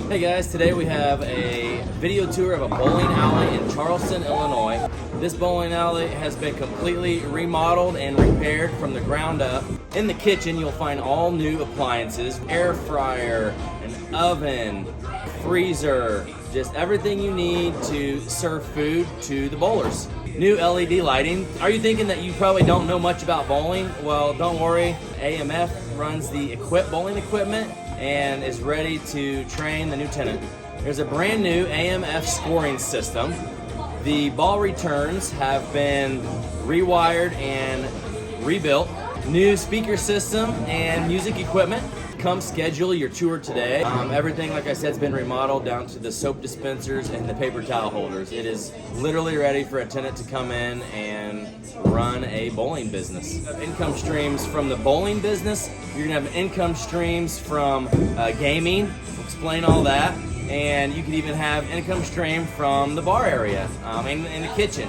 Hey guys, today we have a video tour of a bowling alley in Charleston, Illinois. This bowling alley has been completely remodeled and repaired from the ground up. In the kitchen, you'll find all new appliances, air fryer, an oven, freezer, just everything you need to serve food to the bowlers. New LED lighting. Are you thinking that you probably don't know much about bowling? Well, don't worry. AMF runs the bowling equipment and is ready to train the new tenant. There's a brand new AMF scoring system. The ball returns have been rewired and rebuilt. New speaker system and music equipment. Come schedule your tour today. Everything, like I said, has been remodeled down to the soap dispensers and the paper towel holders. It is literally ready for a tenant to come in and run a bowling business. Income streams from the bowling business. You're gonna have income streams from gaming. We'll explain all that. And you can even have income stream from the bar area and in the kitchen.